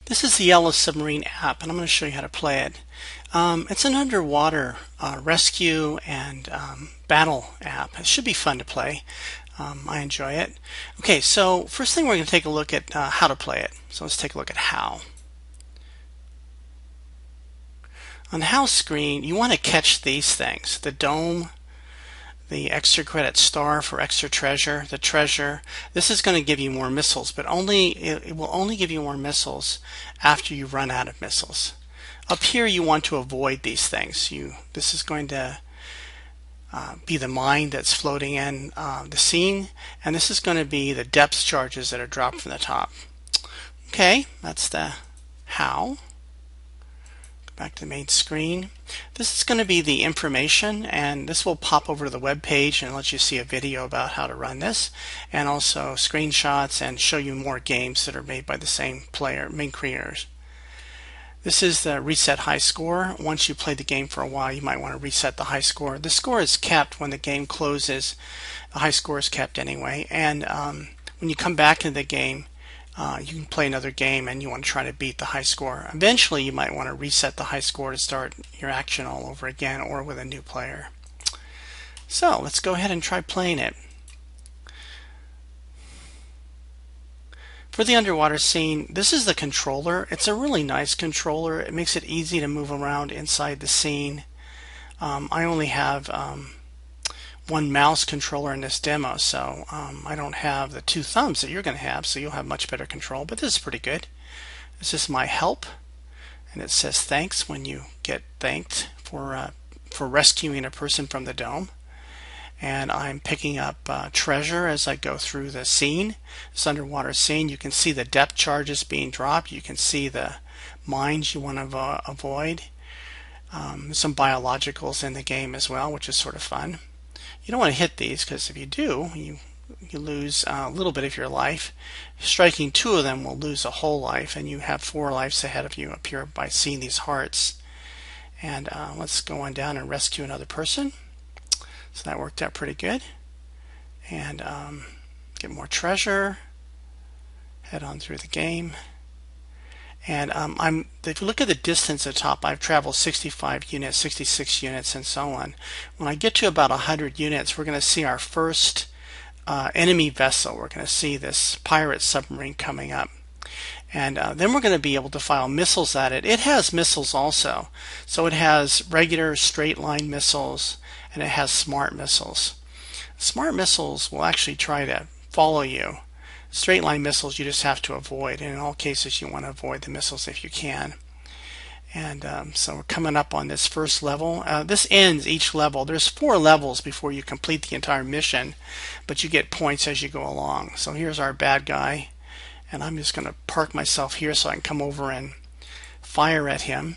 This is the Yellow Submarine app, and I'm going to show you how to play it. It's an underwater rescue and battle app. It should be fun to play. I enjoy it. Okay, so first thing we're going to take a look at how to play it. So let's take a look at how. On the how screen, you want to catch these things: the dome, the extra credit star for extra treasure, the treasure. This is going to give you more missiles, but it will only give you more missiles after you run out of missiles. Up here you want to avoid these things. This is going to be the mine that's floating in the scene, and this is going to be the depth charges that are dropped from the top. Okay, that's the how. Back to the main screen. This is going to be the information, and this will pop over to the web page and let you see a video about how to run this, and also screenshots, and show you more games that are made by the same main creators. This is the reset high score. Once you play the game for a while, you might want to reset the high score. The score is kept when the game closes. The high score is kept anyway, and when you come back into the game, you can play another game and you want to try to beat the high score. Eventually you might want to reset the high score to start your action all over again, or with a new player. So let's go ahead and try playing it. For the underwater scene, this is the controller. It's a really nice controller. It makes it easy to move around inside the scene. I only have one mouse controller in this demo, so I don't have the two thumbs that you're going to have, so you'll have much better control, but this is pretty good. This is my help, and it says thanks when you get thanked for rescuing a person from the dome. And I'm picking up treasure as I go through the scene. This underwater scene, you can see the depth charges being dropped. You can see the mines you want to avoid. Some biologicals in the game as well, which is sort of fun. You don't want to hit these, because if you do, you lose a little bit of your life. Striking two of them will lose a whole life, and you have 4 lives ahead of you up here by seeing these hearts. And let's go on down and rescue another person. So that worked out pretty good. And get more treasure. Head on through the game. And if you look at the distance at the top, I've traveled 65 units, 66 units, and so on. When I get to about 100 units, we're going to see our first enemy vessel. We're going to see this pirate submarine coming up. And then we're going to be able to fire missiles at it. It has missiles also. So it has regular straight line missiles, and it has smart missiles. Smart missiles will actually try to follow you. Straight line missiles you just have to avoid, and in all cases you want to avoid the missiles if you can. And so we're coming up on this first level. This ends each level. There's 4 levels before you complete the entire mission, but you get points as you go along. So here's our bad guy, and I'm just going to park myself here so I can come over and fire at him.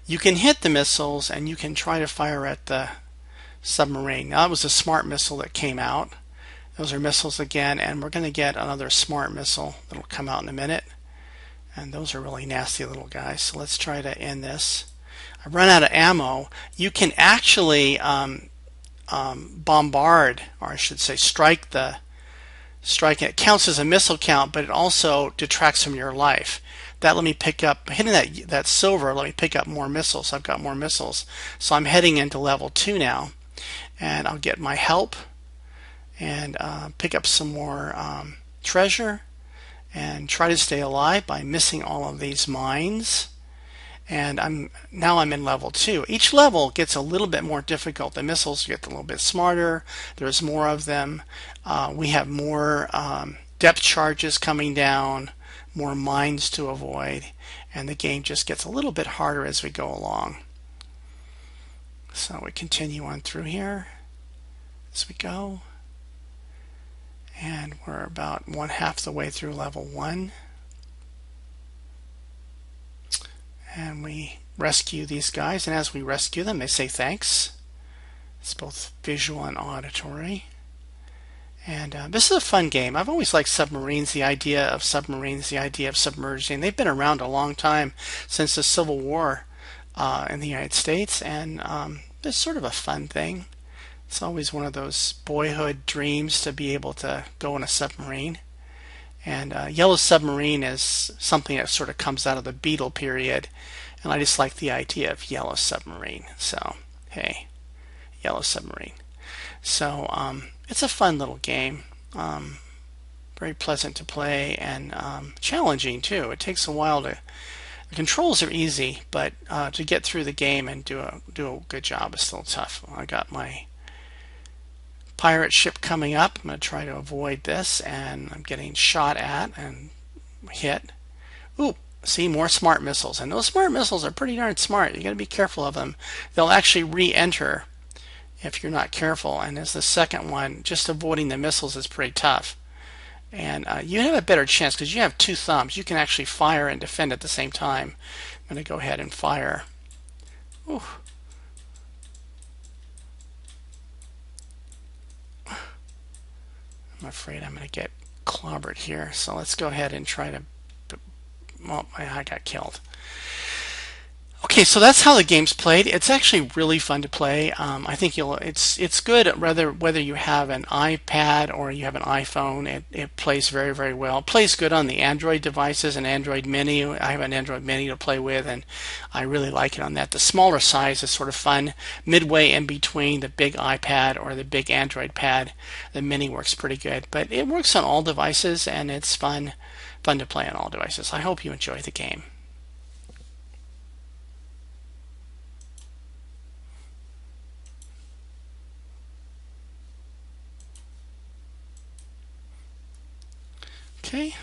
You can hit the missiles, and you can try to fire at the submarine. Now that was a smart missile that came out. Those are missiles again, and we're going to get another smart missile that will come out in a minute. And those are really nasty little guys. So let's try to end this. I've run out of ammo. You can actually bombard, or I should say strike it. It counts as a missile count, but it also detracts from your life. That let me pick up, hitting that silver, let me pick up more missiles. I've got more missiles. So I'm heading into level 2 now. And I'll get my help and pick up some more treasure, and try to stay alive by missing all of these mines. And now I'm in level 2. Each level gets a little bit more difficult. The missiles get a little bit smarter. There's more of them. We have more depth charges coming down, more mines to avoid, and the game just gets a little bit harder as we go along. So we continue on through here as we go. And we're about 1/2 the way through level 1. And we rescue these guys, and as we rescue them, they say thanks. It's both visual and auditory. And this is a fun game. I've always liked submarines, the idea of submarines, the idea of submerging. They've been around a long time, since the Civil War in the United States, and it's sort of a fun thing. It's always one of those boyhood dreams to be able to go in a submarine. And Yellow Submarine is something that sort of comes out of the Beetle period, and I just like the idea of Yellow Submarine. So, hey, Yellow Submarine. So, it's a fun little game. Very pleasant to play and challenging too. It takes a while to. The controls are easy, but to get through the game and do a good job is still tough. I got my pirate ship coming up. I'm going to try to avoid this, and I'm getting shot at and hit. Ooh, see, more smart missiles. And those smart missiles are pretty darn smart. You got to be careful of them. They'll actually re-enter if you're not careful. And as the second one, just avoiding the missiles is pretty tough. And you have a better chance because you have two thumbs. You can actually fire and defend at the same time. I'm going to go ahead and fire. Ooh. I'm afraid I'm going to get clobbered here. So let's go ahead and try to. Well, I got killed. Okay, so that's how the game's played. It's actually really fun to play. I think it's good whether you have an iPad or you have an iPhone. It plays very, very well. It plays good on the Android devices and Android Mini. I have an Android Mini to play with, and I really like it on that. The smaller size is sort of fun, midway in between the big iPad or the big Android pad. The Mini works pretty good, but it works on all devices, and it's fun to play on all devices. I hope you enjoy the game. Okay.